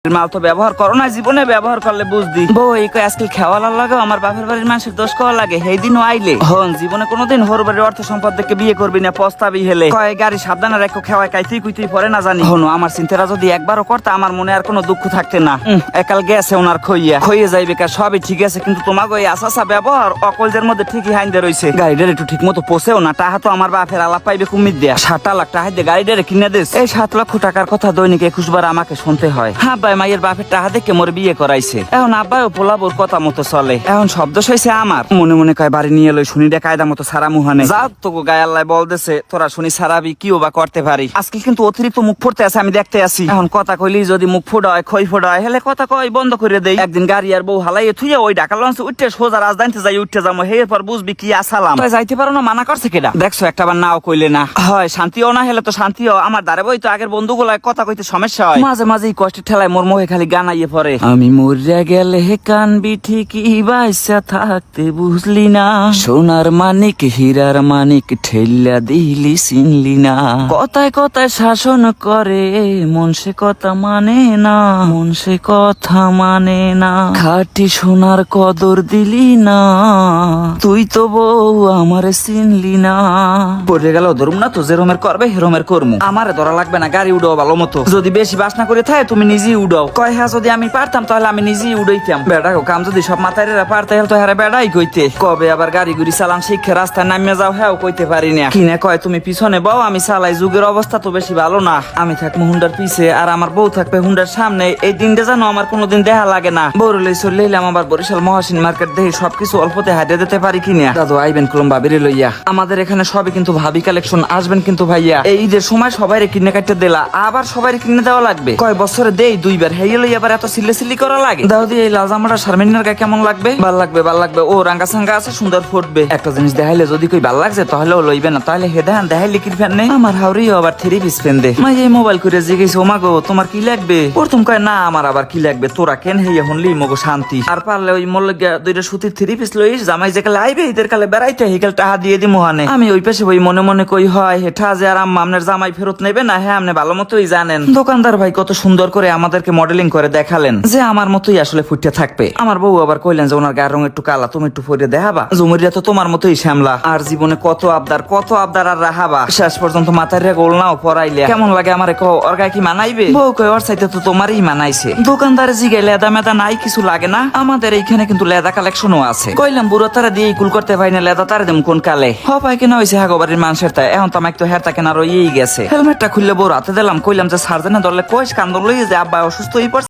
মাল তো ব্যবহার করো না, জীবনে ব্যবহার করলে বুঝদি। বউ এই আজকাল খেওয়ালার লাগে আমার বাপের বাড়ির মানুষের দোষ খাওয়া লাগে, সেই দিনও আইলে হন জীবনে কোনোদিন হর বাড়ির অর্থ সম্পদ দেখে বিয়ে করবি না, পস্তাবি হেলে কয় গাড়ি সাবধানে রেখো, খেওয়ায় কাইতেই কুইতেই পরে না জানি। হনো আমার চিন্তারা যদি একবারও করতে আমার মনে আর কোনো দুঃখ থাকতে না। একাল গেছে ওনার খইয়ে যাইবে কার সবই ঠিক আছে, কিন্তু তোমাকে ওই আশা ব্যবহার অকলদের মধ্যে ঠিকই হাইন্দে রয়েছে। গাড়িটার একটু ঠিক মতো পোষেও না, টাহা তো আমার বাপের আলাপ পাইবে কুমির দেয়া 7 লাখ টাকা দিয়ে গাড়িটারে কিনে দিস। এই 7 লক্ষ টাকার কথা দৈনিক 21 বার আমাকে শুনতে হয়। হ্যাঁ ভাই, মাইয়ের বাপের টাকা দেখে মোর বিয়ে করাইছে, এখন আব্বাও পোলাবোর কথা মতো চলে। এখন শব্দ হয়েছে আমার মনে মনে কয় বাড়ি নিয়ে লই শুনি কায়দা মতো সারা মুহানে যা তো গায়ে আল্লাহ বল দেছে, তোরা শুনি সারাবি কিও বা করতে পারি। আজকে কিন্তু অতিরিক্ত মুখ ফুটতে আছে, আমি দেখতে আসি। এখন কথা কইলি যদি মুখ ফুটায় খই ফুটায় হেলে কথা কই বন্ধ করে দেই। একদিন গাড়ি আর বউ হালাইয়ে থুইয়া ওই ঢাকা লঞ্চ উঠতে সোজা রাজধানীতে যাই উঠতে যাবো, হের পর বুঝবি কি আসালাম। তুই যাইতে পারো না, মানা করছে কেডা? দেখছো একটা বার নাও কইলে না হয়, শান্তিও না হেলে তো শান্তিও। আমার দ্বারে বই তো আগের বন্ধুগুলা কথা কইতে সমস্যা হয়, মাঝে মাঝে কষ্টের ঠেলায় মোর মুখে খালি গান আইয়ে পড়ে। আমি মরিয়া গেলে কানবি ঠিকই বাইসা থাকতে বুঝলি না, সোনার মানিক হীরার মানিক ঠেল্লা দিলি চিনলি না। কথায় কথায় শাসন করে মন সে কথা মানে না, মন সে কথা মানে না। খাঁটি সোনার কদর দিলি না, তুই তো বউ আমারে চিনলি না। পড়ে গেল ধরুম না তো, যে রোমের করবে হেরোমের করমু, আমারে ধরা লাগবে না, গাড়ি উড়াও ভালো মতো। যদি বেশি বাসনা করে থাকে তুমি নিজেই উড়াও। কয় হ্যাঁ যদি আমি পারতাম তাহলে আমি নিজেই উড়াইতাম। বেড়া কাম যদি সব মাথায় পারতে হলে তো হ্যাঁ বেড়াই কইতে। কবে আবার গাড়ি গুড়ি চালান শিক্ষা রাস্তায় নামিয়ে যাও, হ্যাঁ কইতে পারি না। কিনে কয় তুমি পিছনে বউ আমি চালাই, যুগের অবস্থা তো বেশি ভালো না। আমি থাকবো হুন্ডার পিছে আর আমার বউ থাকবে হুন্ডার সামনে, এই দিনটা জানো আমার কোনোদিন দেখা লাগে না। বৌরলে চলে এলাম আবার বরিশাল মহাসিন মার্কেট দেখি সবকিছু অল্পতে হাইতে দিতে পারি কিনা। দাদু আইবেন কুলম ভাবিরে লইয়া, আমাদের এখানে সবই কিন্তু ভাবি কালেকশন আসবেন কিন্তু ভাইয়া। এই ঈদের সময় সবাই কিনে কাটতে দিলা, আবার সবাই কিনে দেওয়া লাগবে। কয় বছরে দেই 2 বার, হেয়ে লই আবার এত সিলে করা লাগে। দাউদি এই লাল জামাটা শারমিনের গায়ে কেমন লাগবে? ভাল লাগবে ও রাঙ্গা সাঙ্গা আছে, সুন্দর ফুটবে। একটা জিনিস দেখাইলে যদি কই ভাল লাগছে তাহলে ও লইবে না, তাহলে হেদান দেখাইলে কি ফ্যান নেই। আমার হাওরিও আবার 3 পিস ফ্যান দে। মাই এই মোবাইল করে জিজ্ঞেস ও মাগো তোমার কি লাগবে? প্রথম কয় না আমার আবার কি লাগবে, তোরা কেন হেয়ে হনলি মগো শান্তি। আর পারলে ওই মোর লাগা 2টা সুতির 3 পিস লইস, জামাই যে কালে আইবে ঈদের কালে বেড়াইতে হেকাল টাকা দিয়ে দি মোহানে। আমি ওই পাশে ওই মনে মনে কই হয় হেঠা যে আর আম্মা আমনের জামাই ফেরত নেবে না, হ্যাঁ আপনি ভালো মতোই জানেন। দোকানদার ভাই কত সুন্দর করে আমাদেরকে মডেলিং করে দেখালেন যে আমার মতোই আসলে ফুটে থাকবে। আমার বউ আবার কইলেন যে ওনার গায়ের রং একটু কালা, তুমি একটু পরে দেখাবা, জুমুরিয়া তো তোমার মতোই শ্যামলা। আর জীবনে কত আবদার আর রাহাবা, শেষ পর্যন্ত মাথায় রে গোল নাও পরাইলে কেমন লাগে আমারে কও, ওর গায়ে কি মানাইবে? বউ কই ওর চাইতে তো তোমারই মানাইছে। দোকানদারে জিগে লেদা মেদা নাই কিছু লাগে না, আমাদের এইখানে কিন্তু লেদা কালেকশনও আছে। কইলাম বুড়ো তারা দিয়ে কুল করতে পারি না, লেদা তারা দেম কোন কালে হপাই কেনা হয়েছে হাগোবাড়ির মানুষের তাই। এখন তো আমাকে তো হেরতা কেনা রয়েই গেছে। হেলমেটটা খুললে বউ রাতে দিলাম, কইলাম যে সার্জেনে ধরলে কইস কান্দর লই যে আব্বা অসুস্থ হয়ে পড়ছে।